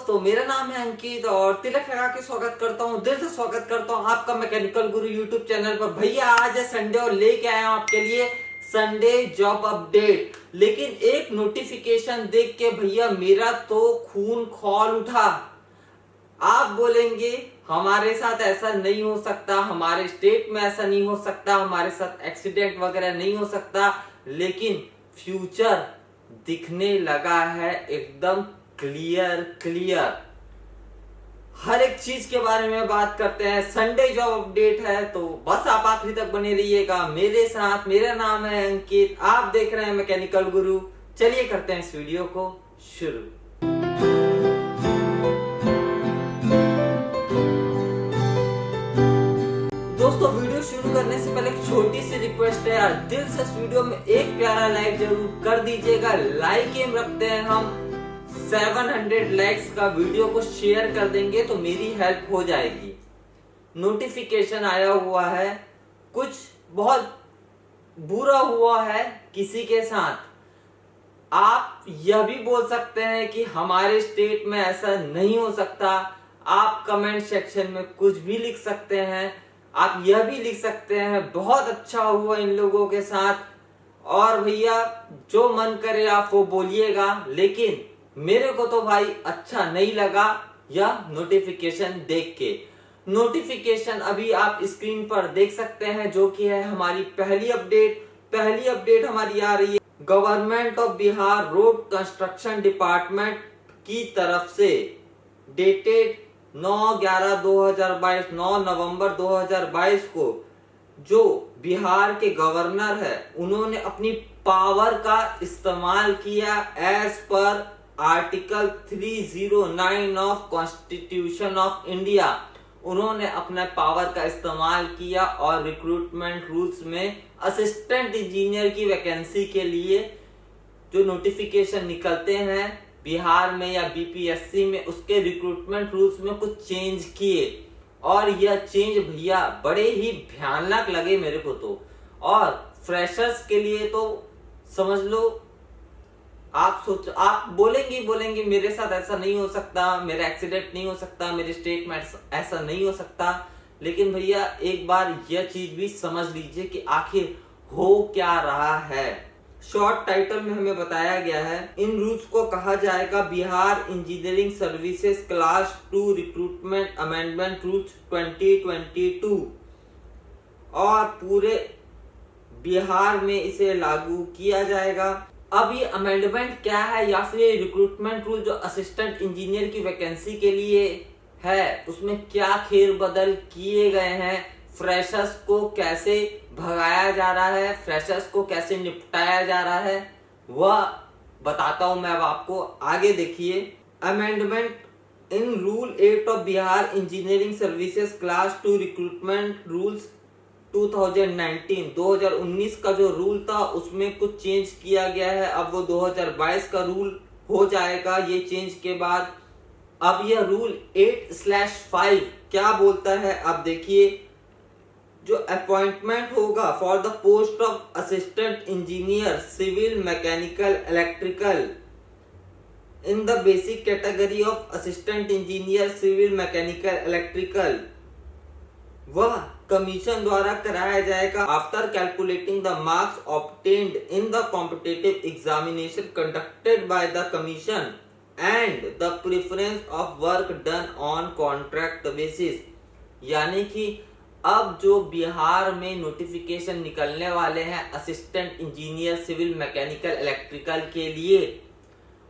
दोस्तों, मेरा नाम है अंकित और तिलक लगा के स्वागत करता हूँ, दिल से स्वागत करता हूँ आपका मैकेनिकल गुरु यूट्यूब चैनल पर। भैया आज है संडे और लेके आया हूँ आपके लिए संडे जॉब अपडेट। लेकिन एक नोटिफिकेशन देख के भैया मेरा तो खून खौल उठा। आप बोलेंगे हमारे साथ ऐसा नहीं हो सकता, हमारे स्टेट में ऐसा नहीं हो सकता, हमारे साथ एक्सीडेंट वगैरह नहीं हो सकता, लेकिन फ्यूचर दिखने लगा है एकदम क्लियर। हर एक चीज के बारे में बात करते हैं। संडे जॉब अपडेट है तो बस आप आखिरी तक बने रहिएगा मेरे साथ। मेरा नाम है अंकित, आप देख रहे हैं मैकेनिकल गुरु। चलिए करते हैं इस वीडियो को शुरू। दोस्तों, वीडियो शुरू करने से पहले एक छोटी सी रिक्वेस्ट है यार, दिल से इस वीडियो में एक प्यारा लाइक जरूर कर दीजिएगा। लाइक एम रखते हैं हम 700 लाइक्स का, वीडियो को शेयर कर देंगे तो मेरी हेल्प हो जाएगी। नोटिफिकेशन आया हुआ है, कुछ बहुत बुरा हुआ है किसी के साथ। आप यह भी बोल सकते हैं कि हमारे स्टेट में ऐसा नहीं हो सकता। आप कमेंट सेक्शन में कुछ भी लिख सकते हैं। आप यह भी लिख सकते हैं बहुत अच्छा हुआ इन लोगों के साथ, और भैया जो मन करे आप वो बोलिएगा। लेकिन मेरे को तो भाई अच्छा नहीं लगा यह नोटिफिकेशन देख के। नोटिफिकेशन अभी आप स्क्रीन पर देख सकते हैं, जो कि है हमारी पहली अपडेट हमारी आ रही है government of Bihar road construction department की तरफ से, डेटेड 9/11/2022, 9 नवंबर 2022 को। जो बिहार के गवर्नर है उन्होंने अपनी पावर का इस्तेमाल किया एज पर article 309 of constitution of India. उन्होंने अपने पावर का इस्तेमाल किया और रिक्रूटमेंट रूल्स में असिस्टेंट इंजीनियर की वैकेंसी के लिए जो नोटिफिकेशन निकलते हैं बिहार में या बीपीएससी में, उसके रिक्रूटमेंट रूल्स में कुछ चेंज किए। और यह चेंज भैया बड़े ही भयानक लगे मेरे को तो। और फ्रेशर्स के लिए तो समझ लो, आप बोलेंगे मेरे साथ ऐसा नहीं हो सकता, मेरा एक्सीडेंट नहीं हो सकता, मेरे स्टेट में ऐसा नहीं हो सकता। लेकिन भैया एक बार यह चीज भी समझ लीजिए कि आखिर हो क्या रहा है। शॉर्ट टाइटल में हमें बताया गया है, इन रूल्स को कहा जाएगा Bihar engineering services class 2 recruitment amendment rules 2022, और पूरे बिहार में इसे लागू किया जाएगा। अब ये अमेंडमेंट क्या है या फिर रिक्रूटमेंट रूल जो असिस्टेंट इंजीनियर की वैकेंसी के लिए है, उसमें क्या फेर बदल किए गए हैं, फ्रेशर्स को कैसे भगाया जा रहा है, फ्रेशर्स को कैसे निपटाया जा रहा है, वह बताता हूं मैं अब आपको। आगे देखिए, amendment in rule 8 of Bihar engineering services class 2 recruitment rules 2019 का जो रूल था उसमें कुछ चेंज किया गया है। अब वो 2022 का रूल हो जाएगा ये चेंज के बाद। अब यह रूल 8/5 क्या बोलता है, अब देखिए, जो अपॉइंटमेंट होगा for the post of assistant engineer civil mechanical electrical in the basic category of assistant engineer civil mechanical electrical, वह कमीशन द्वारा कराया जाएगा after calculating the marks obtained in the competitive examination conducted by the commission and the preference of work done on contract basis. यानी कि अब जो बिहार में notification निकलने वाले हैं assistant engineer civil mechanical electrical के लिए,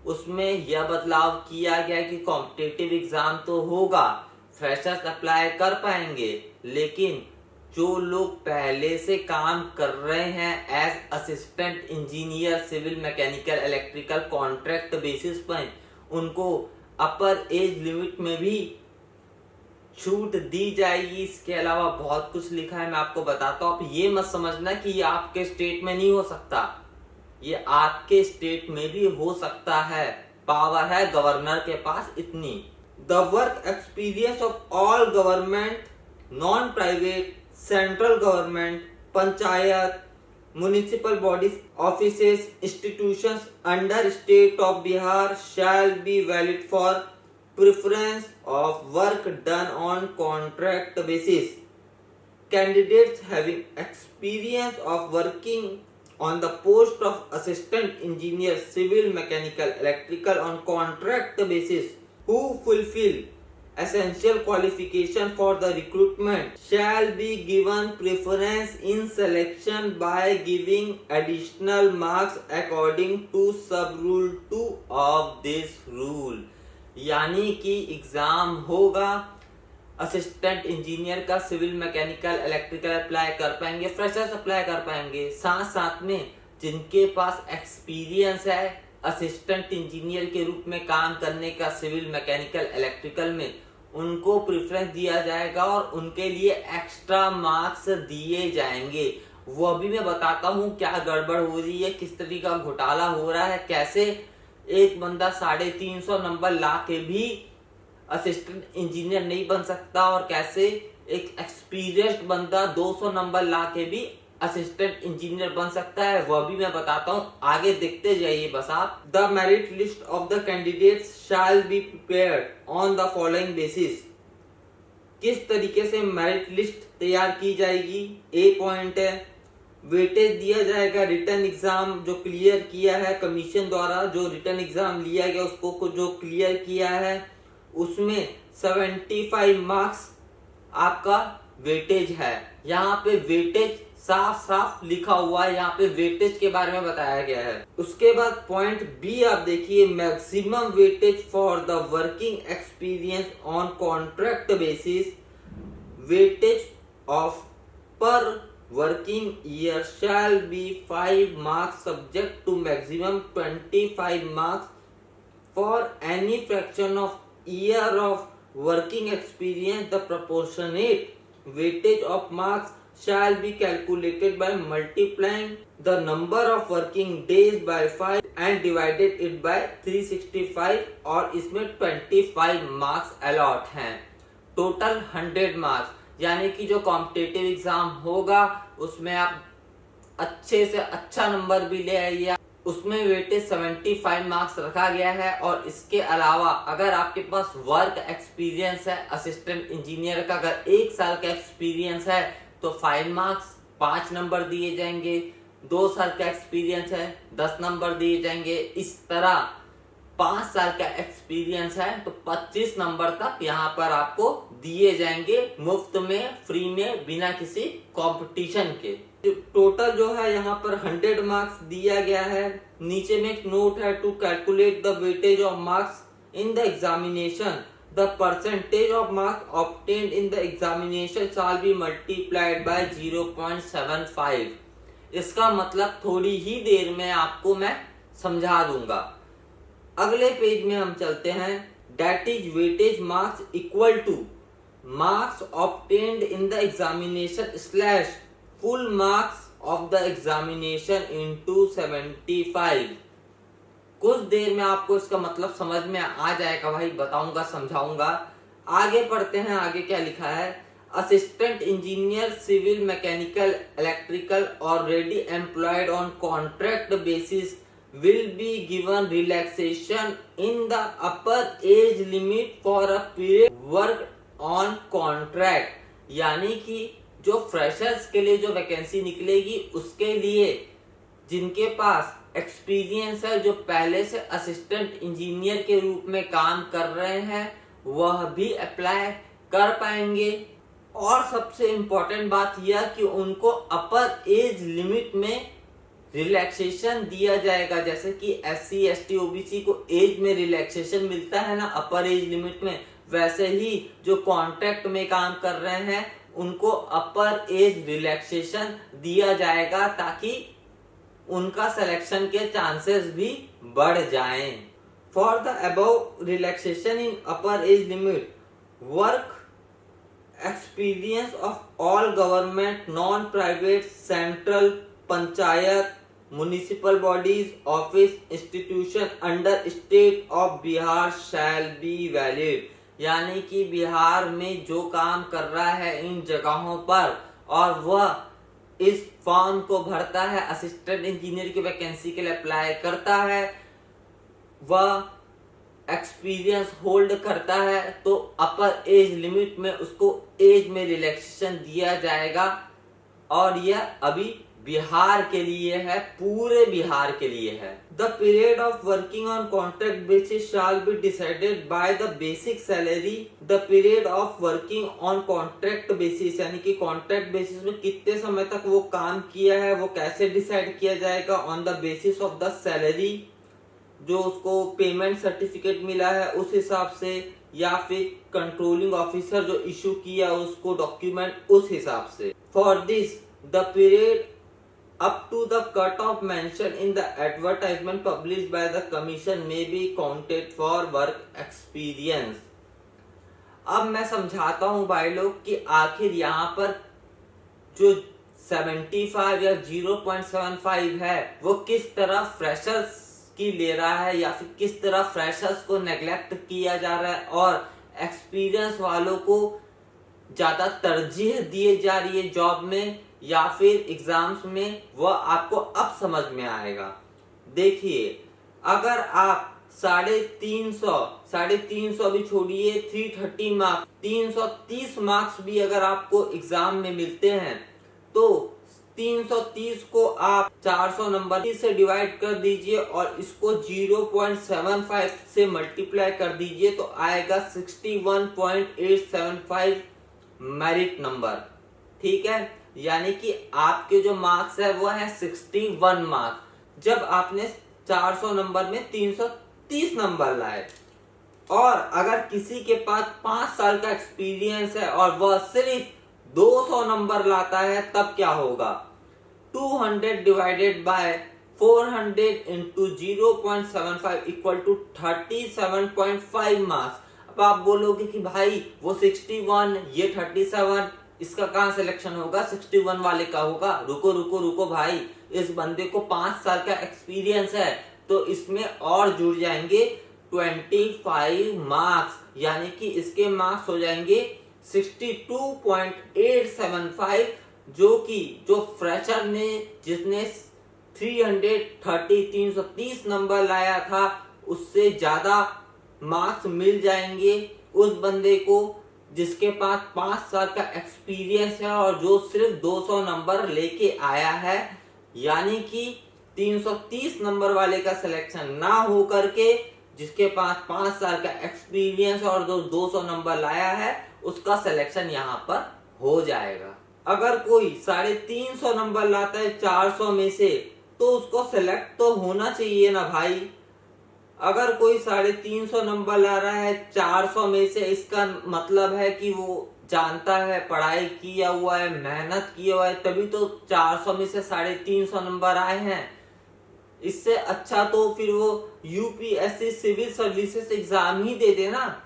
उसमें यह बदलाव किया गया कि कॉम्पिटिटिव एग्जाम तो होगा, फ्रेशर्स अप्लाई कर पाएंगे, लेकिन जो लोग पहले से काम कर रहे हैं as assistant engineer civil mechanical electrical contract basis पर, उनको अपर एज लिमिट में भी छूट दी जाएगी। इसके अलावा बहुत कुछ लिखा है, मैं आपको बताता हूँ। आप ये मत समझना कि ये आपके स्टेट में नहीं हो सकता, ये आपके स्टेट में भी हो सकता है। पावर है गवर्नर के पास इतनी। The work experience of all government, non-private, central government, panchayat, municipal bodies, offices, institutions under state of Bihar shall be valid for preference of work done on contract basis. Candidates having experience of working on the post of assistant engineer, civil, mechanical, electrical on contract basis who fulfill essential qualification for the recruitment shall be given preference in selection by giving additional marks according to sub rule 2 of this rule. यानी कि exam होगा assistant engineer का, civil, mechanical, electrical apply कर पाएंगे, freshers apply कर पाएंगे, साथ साथ में जिनके पास एक्सपीरियंस है असिस्टेंट इंजीनियर के रूप में काम करने का सिविल, मैकेनिकल, इलेक्ट्रिकल में, उनको प्रेफरेंस दिया जाएगा और उनके लिए एक्स्ट्रा मार्क्स दिए जाएंगे। वो भी मैं बताता हूँ क्या गड़बड़ हो रही है, किस तरीके का घोटाला हो रहा है, कैसे एक बंदा 350 नंबर ला के भी असिस्टेंट इंजीनियर नहीं बन सकता और कैसे एक एक्सपीरियंस्ड बंदा 200 नंबर ला के भी असिस्टेंट इंजीनियर बन सकता है, वह भी मैं बताता हूँ। आगे देखते जाइए बस आप। The merit list of the candidates shall be prepared on the following basis. किस तरीके से मेरिट लिस्ट तैयार की जाएगी? ए पॉइंट है, वेटेज दिया जाएगा रिटन एग्जाम जो क्लियर किया है कमीशन द्वारा, जो रिटन एग्जाम लिया गया उसको जो क्लियर किया है उसमें 75 मार्क्स आपका वेटेज है। यहाँ पे वेटेज साफ साफ लिखा हुआ है, यहाँ पे वेटेज के बारे में बताया गया है। उसके बाद पॉइंट बी आप देखिए, maximum weightage for the working experience on contract basis, weightage of per working year shall be 5 marks subject to maximum 25 marks for any fraction of year of working experience. The proportionate weightage of marks shall be calculated by multiplying the number of working days by 5 and divided it by 365 और इसमें 25 marks allot हैं। Total 100 marks, यानी कि जो competitive exam होगा उसमें आप अच्छे से अच्छा नंबर भी ले आइए, उसमें वेटेज 75 मार्क्स रखा गया है। और इसके अलावा अगर आपके पास वर्क एक्सपीरियंस है असिस्टेंट इंजीनियर का, अगर 1 साल का एक्सपीरियंस है तो 5 मार्क्स 5 नंबर दिए जाएंगे, 2 साल का एक्सपीरियंस है 10 नंबर दिए जाएंगे। इस तरह 5 साल का एक्सपीरियंस है तो 25 नंबर तक यहाँ पर आपको दिए जाएंगे मुफ्त में, फ्री में, बिना किसी कंपटीशन के। टोटल जो है यहाँ पर 100 मार्क्स दिया गया है। नीचे में एक नोट है, to calculate the weightage of marks in the examination the percentage of marks obtained in the examination shall be multiplied by 0.75। इसका मतलब थोड़ी ही देर में आपको मैं समझा दूंगा। अगले पेज में हम चलते हैं। That is weightage marks equal two marks obtained in the examination slash full marks of the examination into 75। कुछ देर में आपको इसका मतलब समझ में आ जाएगा भाई, बताऊंगा, समझाऊंगा। आगे पढ़ते हैं, आगे क्या लिखा है। Assistant engineer civil, mechanical, electrical already employed on contract basis will be given relaxation in the upper age limit for a period worked on contract। यानी कि जो फ्रेशर्स के लिए जो वैकेंसी निकलेगी उसके लिए जिनके पास एक्सपीरियंस है, जो पहले से असिस्टेंट इंजीनियर के रूप में काम कर रहे हैं, वह भी अप्लाई कर पाएंगे। और सबसे इम्पोर्टेंट बात यह कि उनको अपर एज लिमिट में रिलैक्सेशन दिया जाएगा। जैसे कि SC ST OBC को एज में रिलैक्सेशन मिलता है ना अपर एज लिमिट में, वैसे ही जो कॉन्ट्रैक्ट में काम कर रहे हैं उनको अपर एज रिलैक्सेशन दिया जाएगा ताकि उनका सिलेक्शन के चांसेस भी बढ़ जाएं। For the above relaxation in upper age limit, work experience of all government, non private, central, panchayat, municipal bodies, office, institution under state of Bihar shall be valid. यानी कि बिहार में जो काम कर रहा है इन जगहों पर और वह इस फॉर्म को भरता है, असिस्टेंट इंजीनियर की वैकेंसी के लिए अप्लाई करता है, वह एक्सपीरियंस होल्ड करता है तो अपर एज लिमिट में उसको एज में रिलैक्सेशन दिया जाएगा। और यह अभी बिहार के लिए है, पूरे बिहार के लिए है। The period of working on contract basis shall be decided by the basic salary. The period of working on contract basis यानी कि कॉन्ट्रैक्ट बेसिस में कितने समय तक वो काम किया है वो कैसे डिसाइड किया जाएगा, on the basis of the salary, जो उसको पेमेंट सर्टिफिकेट मिला है उस हिसाब से, या फिर कंट्रोलिंग ऑफिसर जो इशू किया उसको डॉक्यूमेंट उस हिसाब से। For this the period up to the cut-off mentioned in the advertisement published by the commission may be counted for work experience। अब मैं समझाता हूं भाई लोग कि आखिर यहाँ पर जो 75 या 0.75 है वो किस तरह फ्रेशर्स की ले रहा है या फिर किस तरह फ्रेशर्स को नेग्लेक्ट किया जा रहा है और एक्सपीरियंस वालों को ज्यादा तरजीह दिए जा रही है जॉब में या फिर एग्जाम्स में, वह आपको अब समझ में आएगा। देखिए, अगर आप 350 भी छोड़िए, 330 मार्क्स, 330 मार्क्स भी अगर आपको एग्जाम में मिलते हैं तो 330 को आप 400 नंबर से डिवाइड कर दीजिए और इसको 0.75 से मल्टीप्लाई कर दीजिए तो आएगा 61.875 मेरिट नंबर। ठीक है, यानी कि आपके जो मार्क्स है वो है 61 मार्क्स जब आपने 400 नंबर में 330 नंबर लाए। और अगर किसी के पास 5 साल का एक्सपीरियंस है और वह सिर्फ 200 नंबर लाता है तब क्या होगा, 200 divided by 400 into 0.75 equal to 37.5 marks. अब आप बोलोगे कि भाई वो 61 ये 37, इसका कहां सिलेक्शन होगा, 61 वाले का होगा। रुको रुको रुको भाई, इस बंदे को 5 साल का एक्सपीरियंस है तो इसमें और जुड़ जाएंगे 25 मार्क्स, यानी कि इसके मार्क्स हो जाएंगे 62.875, जो फ्रेशर ने जिसने 330 नंबर लाया था उससे ज्यादा मार्क्स मिल जाएंगे उस बंदे को जिसके पास 5 साल का एक्सपीरियंस है और जो सिर्फ 200 नंबर लेके आया है। यानी कि 330 नंबर वाले का सिलेक्शन ना हो करके जिसके पास 5 साल का एक्सपीरियंस और जो 200 नंबर लाया है उसका सिलेक्शन यहाँ पर हो जाएगा। अगर कोई 350 नंबर लाता है 400 में से तो उसको सिलेक्ट तो होना चाहिए ना भाई। अगर कोई 350 नंबर ला रहा है 400 में से, इसका मतलब है कि वो जानता है, पढ़ाई किया हुआ है, मेहनत किया हुआ है, तभी तो 400 में से 350 नंबर आए हैं। इससे अच्छा तो फिर वो यूपीएससी सिविल सर्विसेज एग्जाम ही दे देना,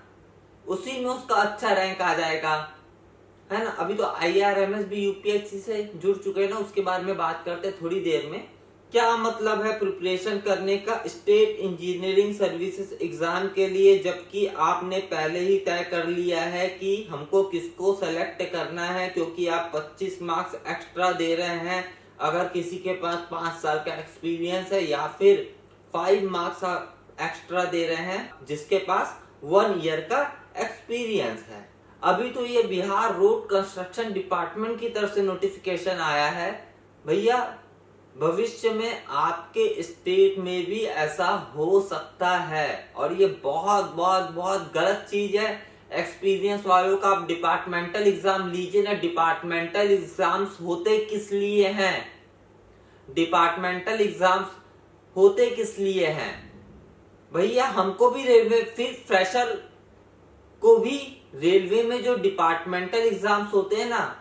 उसी में उसका अच्छा रैंक आ जाएगा, है ना। अभी तो आईआरएमएस भी यूपीएससी से जुड़ चुके हैं ना, उसके बारे में बात करते थोड़ी देर में। क्या मतलब है प्रिपरेशन करने का स्टेट इंजीनियरिंग सर्विसेज एग्जाम के लिए, जबकि आपने पहले ही तय कर लिया है कि हमको किसको सेलेक्ट करना है, क्योंकि आप 25 मार्क्स एक्स्ट्रा दे रहे हैं अगर किसी के पास 5 साल का एक्सपीरियंस है, या फिर 5 मार्क्स एक्स्ट्रा दे रहे हैं जिसके पास 1 ईयर का एक्सपीरियंस है। अभी तो ये बिहार रोड कंस्ट्रक्शन डिपार्टमेंट की तरफ से नोटिफिकेशन आया है। भैया भविष्य में आपके स्टेट में भी ऐसा हो सकता है और ये बहुत बहुत बहुत गलत चीज है। एक्सपीरियंस वालों का आप डिपार्टमेंटल एग्जाम लीजिए ना। डिपार्टमेंटल एग्जाम्स होते किस लिए हैं? डिपार्टमेंटल एग्जाम्स होते किस लिए हैं भैया? हमको भी रेलवे, फिर फ्रेशर को भी रेलवे में जो डिपार्टमेंटल एग्जाम्स होते हैं ना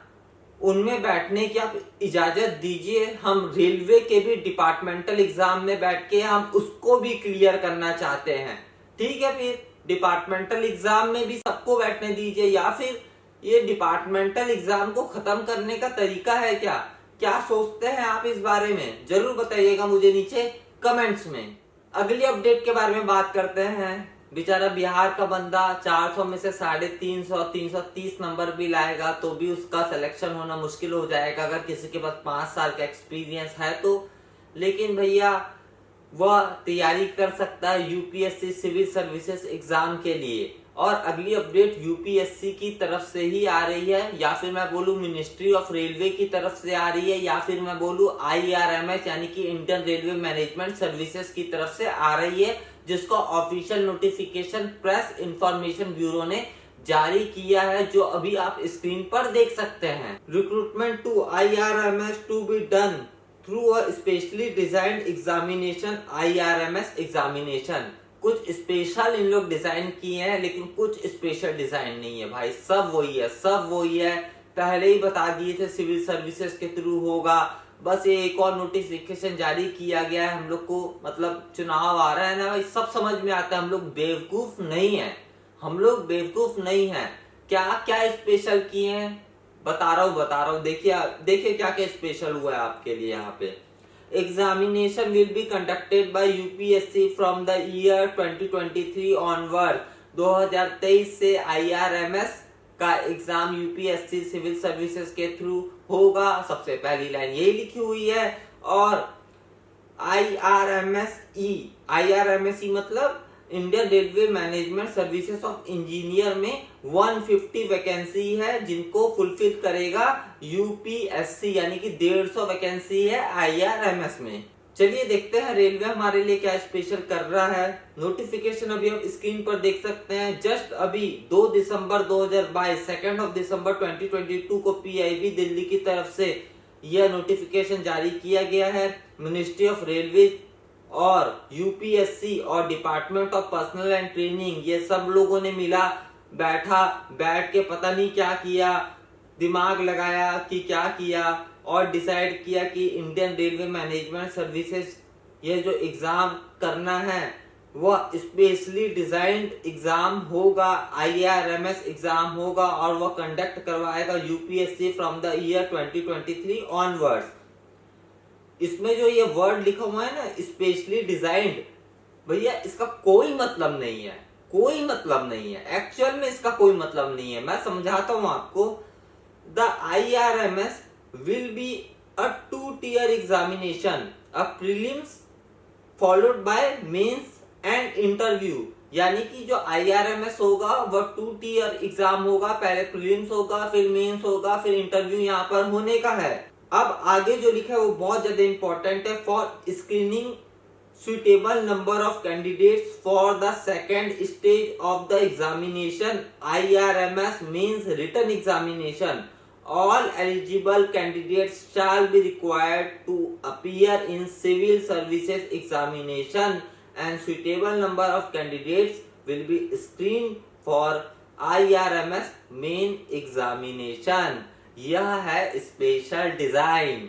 उनमें बैठने की आप इजाजत दीजिए। हम रेलवे के भी डिपार्टमेंटल एग्जाम में बैठ के हम उसको भी क्लियर करना चाहते हैं। ठीक है, फिर डिपार्टमेंटल एग्जाम में भी सबको बैठने दीजिए, या फिर ये डिपार्टमेंटल एग्जाम को खत्म करने का तरीका है क्या? क्या सोचते हैं आप इस बारे में? जरूर बताइएगा मुझे नीचे कमेंट्स में। अगली अपडेट के बारे में बात करते हैं। बेचारा बिहार का बंदा 400 में से 350 330 नंबर भी लाएगा तो भी उसका सिलेक्शन होना मुश्किल हो जाएगा अगर किसी के पास 5 साल का एक्सपीरियंस है तो। लेकिन भैया वह तैयारी कर सकता है यूपीएससी सिविल सर्विसेज एग्जाम के लिए। और अगली अपडेट यूपीएससी की तरफ से ही आ रही है, या फिर मैं बोलूं मिनिस्ट्री ऑफ रेलवे की तरफ से आ रही है, या फिर मैं बोलूं आईआरएमएस यानी कि इंडियन रेलवे मैनेजमेंट सर्विसेज की तरफ से आ रही है, जिसका official notification press information bureau ने जारी किया है, जो अभी आप स्क्रीन पर देख सकते हैं। Recruitment to IRMS to be done through a specially designed examination, IRMS examination. कुछ स्पेशल इन लोग डिजाइन किए हैं, लेकिन कुछ स्पेशल डिजाइन नहीं है भाई, सब वही है, सब वही है। पहले ही बता दिए थे सिविल सर्विसेज के थ्रू होगा, बस ये एक और नोटिफिकेशन जारी किया गया है हम लोग को। मतलब चुनाव आ रहा है ना भाई, सब समझ में आता है, हम लोग बेवकूफ नहीं है, हम लोग बेवकूफ नहीं है। क्या क्या स्पेशल किए हैं बता रहा हूँ, देखिए देखिए क्या क्या स्पेशल हुआ है आपके लिए यहाँ पे। Examination will be conducted by UPSC from the year 2023 onward. 2023 से आईआरएमएस का एग्जाम यूपीएससी सिविल सर्विसेज के थ्रू होगा, सबसे पहली लाइन यही लिखी हुई है। और आईआरएमएसई मतलब Indian railway management services of engineer में 150 वैकेंसी है, जिनको फुलफिल करेगा यूपीएससी, यानी कि 150 वैकेंसी है आईआरएमएस में। चलिए देखते हैं रेलवे हमारे लिए क्या स्पेशल कर रहा है। नोटिफिकेशन अभी आप स्क्रीन पर देख सकते हैं। जस्ट अभी 2 दिसंबर 2022 2 दिसंबर 2022 को पीआईबी दिल्ली की तरफ से यह नोटिफिकेशन जारी किया गया है। मिनिस्ट्री ऑफ रेलवे और यूपीएससी और department of personal and training, ये सब लोगों ने बैठ के पता नहीं क्या किया, दिमाग लगाया कि क्या किया, और डिसाइड किया कि इंडियन रेलवे मैनेजमेंट सर्विसेज ये जो एग्जाम करना है वह स्पेशली डिजाइंड एग्जाम होगा, आईआरएमएस एग्जाम होगा, और वह कंडक्ट करवाएगा UPSC from the year 2023 onwards. इसमें जो ये वर्ड लिखा हुआ है ना स्पेशली डिजाइंड, भैया इसका कोई मतलब नहीं है, कोई मतलब नहीं है, एक्चुअल में इसका कोई मतलब नहीं है। मैं समझाता हूं आपको। The IRMS will be a 2-tier examination, a prelims followed by mains and interview. यानी कि जो आईआरएमएस होगा वह 2-tier एग्जाम होगा, पहले प्रीलिम्स होगा, फिर मेंस होगा, फिर इंटरव्यू यहाँ पर होने का है। अब आगे जो लिखा है वो बहुत ज्यादा इंपॉर्टेंट है। For screening suitable number of candidates for the second stage of the examination, IRMS means written examination, all eligible candidates shall be required to appear in civil services examination and suitable number of candidates will be screened for IRMS main examination। यह है special design.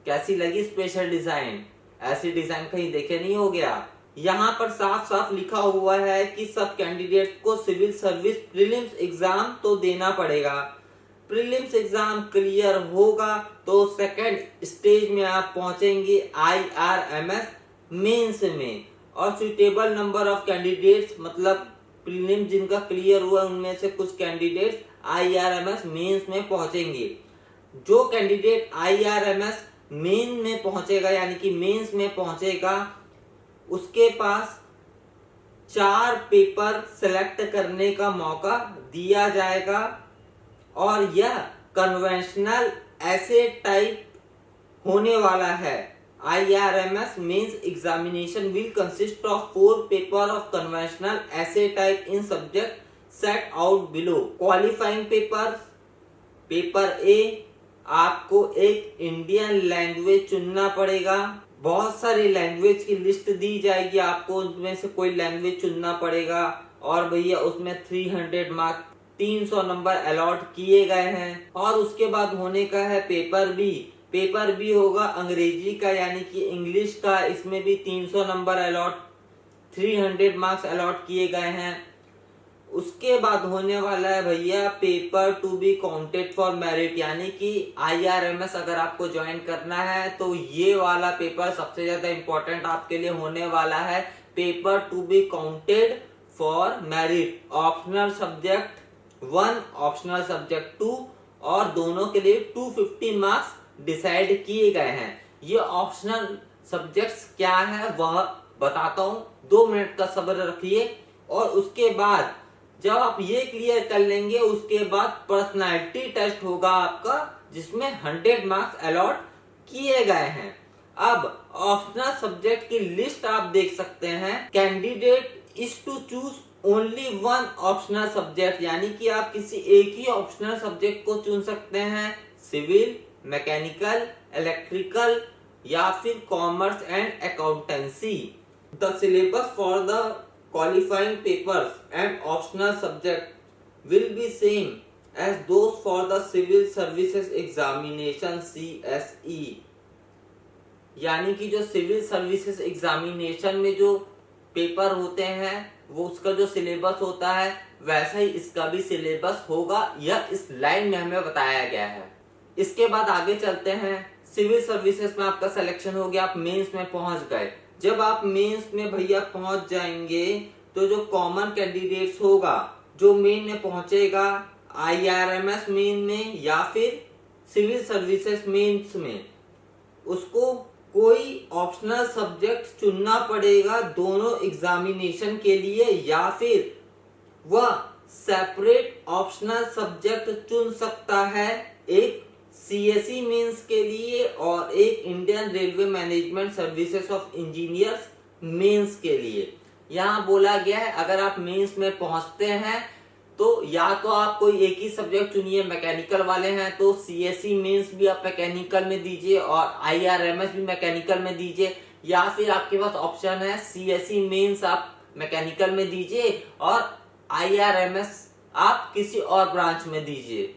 कैसी लगी special design? ऐसी design कहीं देखे नहीं हो गया। यहाँ पर साफ साफ लिखा हुआ है कि सब कैंडिडेट को सिविल सर्विस प्रीलिम्स एग्जाम तो देना पड़ेगा। प्रीलिम्स एग्जाम क्लियर होगा तो सेकंड स्टेज में आप पहुंचेंगे आईआरएमएस मेंस में, और सुटेबल नंबर ऑफ कैंडिडेट्स मतलब प्रीलिम्स जिनका क्लियर हुआ उनमें से कुछ कैंडिडेट्स आईआरएमएस मेंस में पहुंचेंगे। जो कैंडिडेट आईआरएमएस मेन में पहुंचेगा यानी कि मेंस में पहुंचेगा, उसके पास 4 पेपर सेलेक्ट करने का मौका दिया जाएगा, और यह कन्वेंशनल ऐसे टाइप होने वाला है। IRMS mains examination will consist of 4 paper of conventional essay type in subject set out below. Qualifying paper A, आपको एक इंडियन लैंग्वेज चुनना पड़ेगा। बहुत सारी लैंग्वेज की लिस्ट दी जाएगी आपको, उनमें से कोई लैंग्वेज चुनना पड़ेगा, और भैया उसमें 300 मार्क 300 नंबर अलॉट किए गए हैं। और उसके बाद होने का है पेपर बी होगा अंग्रेजी का यानी कि इंग्लिश का, इसमें भी 300 नंबर अलॉट 300 मार्क्स अलॉट किए गए हैं। उसके बाद होने वाला है भैया paper to be counted for merit, यानी कि आईआरएमएस अगर आपको ज्वाइन करना है तो ये वाला पेपर सबसे ज्यादा इंपॉर्टेंट आपके लिए होने वाला है। Paper to be counted for merit, optional subject 1 optional subject 2, और दोनों के लिए 250 मार्क्स डिसाइड किए गए हैं। ये ऑप्शनल सब्जेक्ट्स क्या है वह बताता हूँ, 2 मिनट का सब्र रखिए। और उसके बाद जब आप ये क्लियर कर लेंगे, उसके बाद पर्सनालिटी टेस्ट होगा आपका, जिसमें 100 मार्क्स अलॉट किए गए हैं। अब ऑप्शनल सब्जेक्ट की लिस्ट आप देख सकते हैं। Candidate is to choose only one optional subject, यानी कि आप किसी एक ही ऑप्शनल सब्जेक्ट को चुन सकते हैं, सिविल, मैकेनिकल, इलेक्ट्रिकल या फिर commerce and accountancy. The syllabus for the qualifying papers and optional subject will be same as those for the civil services examination CSE। यानी कि जो सिविल सर्विसेज एग्जामिनेशन में जो पेपर होते हैं वो उसका जो सिलेबस होता है वैसा ही इसका भी सिलेबस होगा, यह इस लाइन में हमें बताया गया है। इसके बाद आगे चलते हैं। सिविल सर्विसेज में आपका सिलेक्शन हो गया, आप मेंस में पहुंच गए। जब आप मेंस में भैया पहुंच जाएंगे तो जो कॉमन कैंडिडेट्स होगा, जो मेन में पहुंचेगा IRMS मेन में या फिर सिविल सर्विसेज मेंस में, उसको कोई ऑप्शनल सब्जेक्ट चुनना पड़ेगा दोनों एग्जामिनेशन के लिए, या फिर वह सेपरेट ऑप्शनल सब्जेक्ट चुन सकता है, एक CSE मेंस के लिए और एक Indian railway management services of engineers mains के लिए। यहाँ बोला गया है अगर आप मेंस में पहुंचते हैं तो या तो आप कोई एक ही सब्जेक्ट चुनिए, मैकेनिकल वाले हैं तो CSE मेंस भी आप मैकेनिकल में दीजिए और IRMS भी मैकेनिकल में दीजिए, या फिर आपके पास ऑप्शन है CSE मेंस आप मैकेनिकल में दीजिए और IRMS आप किसी और ब्रांच में दीजिए।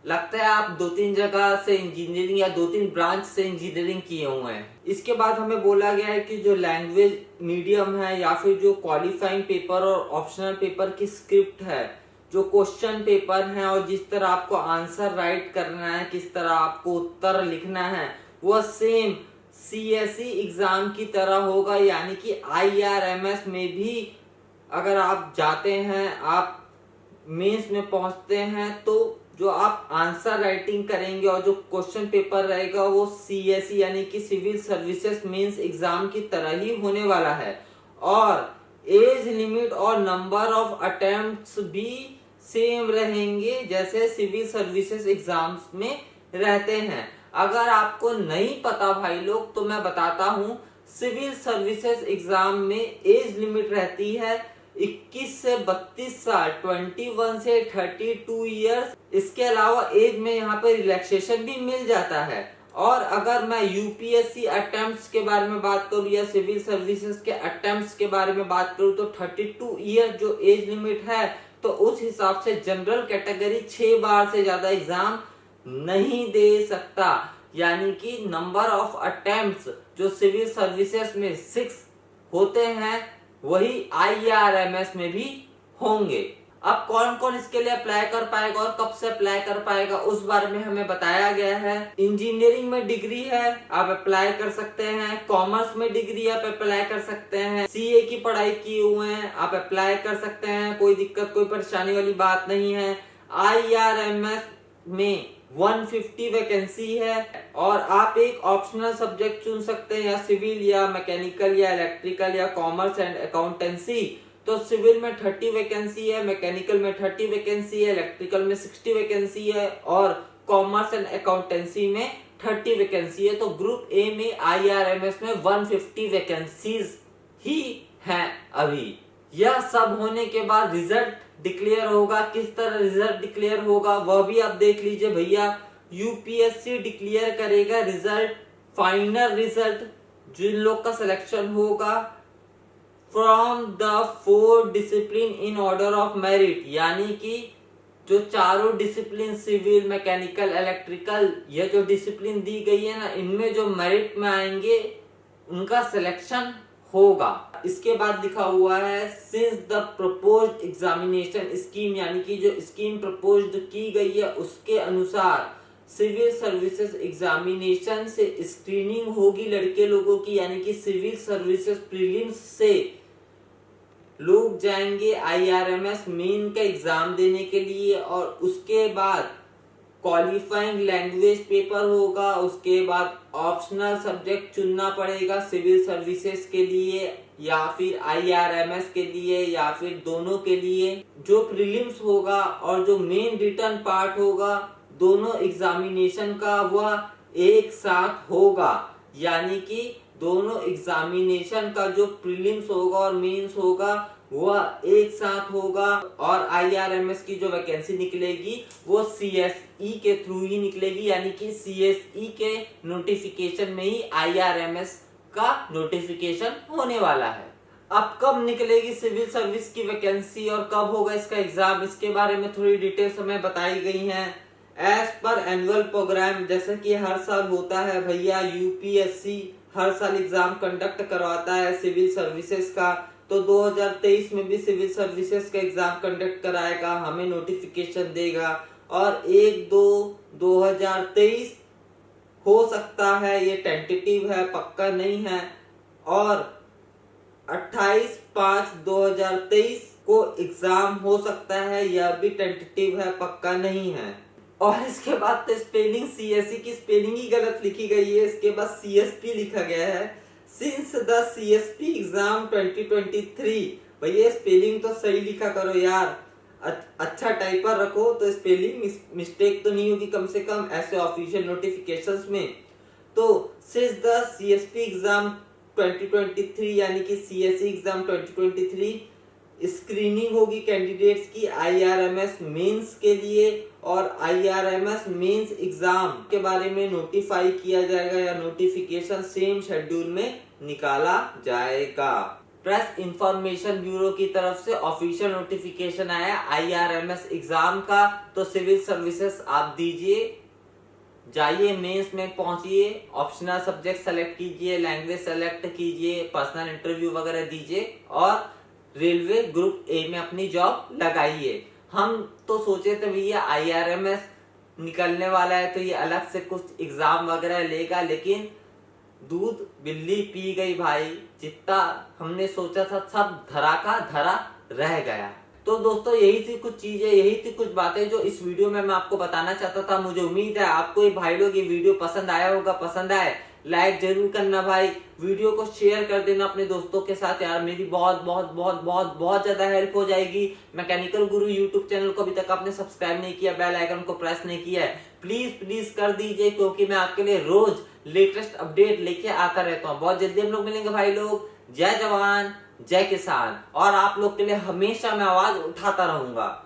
लगता है आप 2-3 जगह से इंजीनियरिंग या 2-3 ब्रांच से इंजीनियरिंग किए हुए हैं। इसके बाद हमें बोला गया है कि जो लैंग्वेज मीडियम है या फिर जो क्वालिफाइंग पेपर और ऑप्शनल पेपर की स्क्रिप्ट है, जो क्वेश्चन पेपर है और जिस तरह आपको आंसर राइट करना है, किस तरह आपको उत्तर लिखना है, वह सेम CSE एग्जाम की तरह होगा। यानी कि IRMS में भी अगर आप जाते हैं, आप मेंस में पहुंचते हैं, तो जो आप आंसर राइटिंग करेंगे और जो क्वेश्चन पेपर रहेगा वो CSE यानी कि सिविल सर्विसेज मेंस एग्जाम की तरह ही होने वाला है। और एज लिमिट और नंबर ऑफ अटेम्प्ट्स भी सेम रहेंगे जैसे सिविल सर्विसेज एग्जाम्स में रहते हैं। अगर आपको नहीं पता भाई लोग तो मैं बताता हूँ, सिविल सर्विसेज एग्जाम में एज लिमिट रहती है 21 से 32 साल, 21 से 32 इयर्स। इसके अलावा एज में यहाँ पे रिलैक्सेशन भी मिल जाता है। और अगर मैं UPSC अटेम्प्ट्स के बारे में बात करूँ या सिविल सर्विसेज के अटेम्प्ट्स के बारे में बात करूँ तो 32 ईयर जो एज लिमिट है, तो उस हिसाब से जनरल कैटेगरी 6 बार से ज्यादा एग्जाम नहीं दे सकता। यानी कि नंबर ऑफ अटेम्प्ट्स जो सिविल सर्विसेज में 6 होते हैं वही IRMS में भी होंगे। अब कौन कौन इसके लिए अप्लाई कर पाएगा और कब से अप्लाई कर पाएगा उस बारे में हमें बताया गया है। इंजीनियरिंग में डिग्री है आप अप्लाई कर सकते हैं, कॉमर्स में डिग्री आप अप्लाई कर सकते हैं, CA की पढ़ाई किए हुए हैं आप अप्लाई कर सकते हैं, कोई दिक्कत कोई परेशानी वाली बात नहीं है। IRMS में 150 वैकेंसी है और आप एक ऑप्शनल सब्जेक्ट चुन सकते हैं, या सिविल या मैकेनिकल या इलेक्ट्रिकल या कॉमर्स एंड अकाउंटेंसी। तो सिविल में 30 वैकेंसी है, मैकेनिकल में 30 वैकेंसी है, इलेक्ट्रिकल में 60 वैकेंसी है और कॉमर्स एंड अकाउंटेंसी में 30 वैकेंसी है। तो ग्रुप ए में IRMS में 150 वैकेंसीज ही हैं अभी। यह सब होने के बाद रिजल्ट डिक्लेयर होगा। किस तरह रिजल्ट डिक्लेयर होगा वह भी आप देख लीजिए भैया। UPSC डिक्लेयर करेगा रिजल्ट, फाइनल रिजल्ट, जिन लोग का सिलेक्शन होगा from the 4 discipline in order of merit. यानी कि जो चारों डिसिप्लिन सिविल, मैकेनिकल, इलेक्ट्रिकल, ये जो डिसिप्लिन दी गई है ना, इनमें जो मेरिट में आएंगे उनका सिलेक्शन होगा। इसके बाद लिखा हुआ है since the proposed examination scheme, यानी कि जो स्कीम प्रपोज्ड की गई है उसके अनुसार सिविल सर्विसेज एग्जामिनेशन से स्क्रीनिंग होगी लड़के लोगों की। यानी कि सिविल सर्विसेज प्रीलिम्स से लोग जाएंगे IRMS मेन का एग्जाम देने के लिए और उसके बाद क्वालिफाइंग लैंग्वेज पेपर होगा, उसके बाद ऑप्शनल सब्जेक्ट चुनना पड़ेगा सिविल सर्विसेज के लिए या फिर IRMS के लिए या फिर दोनों के लिए। जो प्रीलिम्स होगा और जो मेन रिटर्न पार्ट होगा दोनों एग्जामिनेशन का वह एक साथ होगा, यानी कि दोनों एग्जामिनेशन का जो प्रीलिम्स होगा और मेंस होगा वह एक साथ होगा। और IRMS की जो वैकेंसी निकलेगी वो CSE के थ्रू ही निकलेगी, यानी कि CSE के नोटिफिकेशन में ही IRMS का नोटिफिकेशन होने वाला है। अब कब निकलेगी सिविल सर्विस की वैकेंसी और कब होगा इसका एग्जाम, इसके बारे में थोड़ी डिटेल्स हमें बताई गई हैं। एज पर एनुअल प्रोग्राम, जैसे कि हर साल होता है भैया, UPSC हर साल एग्जाम कंडक्ट करवाता है सिविल सर्विसेज का, तो 2023 में भी सिविल सर्विसेज का एग्जाम कंडक्ट कराएगा, हमें नोटिफिकेशन देगा। और 1/2/2023 हो सकता है, ये टेंटेटिव है, पक्का नहीं है। और 28/5/2023 को एग्जाम हो सकता है, यह भी टेंटेटिव है, पक्का नहीं है। और इसके बाद तो स्पेलिंग CSE की स्पेलिंग ही गलत लिखी गई है, इसके बाद CSP लिखा गया है। सिंस द CSP एग्जाम 2023, भैया स्पेलिंग तो सही लिखा करो यार, अच्छा टाइपर रखो तो स्पेलिंग मिस्टेक तो नहीं होगी कम से कम ऐसे ऑफिशियल नोटिफिकेशंस में। तो सिंस द CSP एग्जाम 2023 यानी कि CSE एग्जाम 2023 स्क्रीनिंग होगी कैंडिडेट्स की IRMS मेंस के लिए, और IRMS मेंस एग्जाम के बारे में नोटिफाई किया जाएगा या नोटिफिकेशन सेम शेड्यूल में निकाला जाएगा। प्रेस इंफॉर्मेशन ब्यूरो की तरफ से ऑफिशियल नोटिफिकेशन आया IRMS एग्जाम का, तो सिविल सर्विसेज आप दीजिए, जाइए मेंस में पहुंचिए, ऑप्शनल सब्जेक्ट सेलेक्ट कीजिए, लैंग्वेज सेलेक्ट कीजिए, पर्सनल इंटरव्यू वगैरह दीजिए और रेलवे ग्रुप A में अपनी जॉब लगाइए। हम तो सोचे थे भैया IRMS निकलने वाला है तो ये अलग से कुछ एग्जाम वगैरह लेगा, लेकिन दूध बिल्ली पी गई भाई, जितना हमने सोचा था सब धरा का धरा रह गया। तो दोस्तों यही थी कुछ चीजें, यही थी कुछ बातें जो इस वीडियो में मैं आपको बताना चाहता था। मुझे उम्मीद है आपको ये भाई लोग ये वीडियो पसंद आया होगा। पसंद आए लाइक जरूर करना भाई, वीडियो को शेयर कर देना अपने दोस्तों के साथ यार, मेरी बहुत बहुत बहुत बहुत बहुत ज्यादा हेल्प हो जाएगी। मैकेनिकल गुरु यूट्यूब चैनल को अभी तक आपने सब्सक्राइब नहीं किया, बेल आइकन को प्रेस नहीं किया है, प्लीज प्लीज कर दीजिए, क्योंकि मैं आपके लिए रोज लेटेस्ट अपडेट लेके आता रहता हूँ। बहुत जल्दी हम लोग मिलेंगे भाई लोग। जय जवान जय किसान, और आप लोग के लिए हमेशा मैं आवाज उठाता रहूंगा।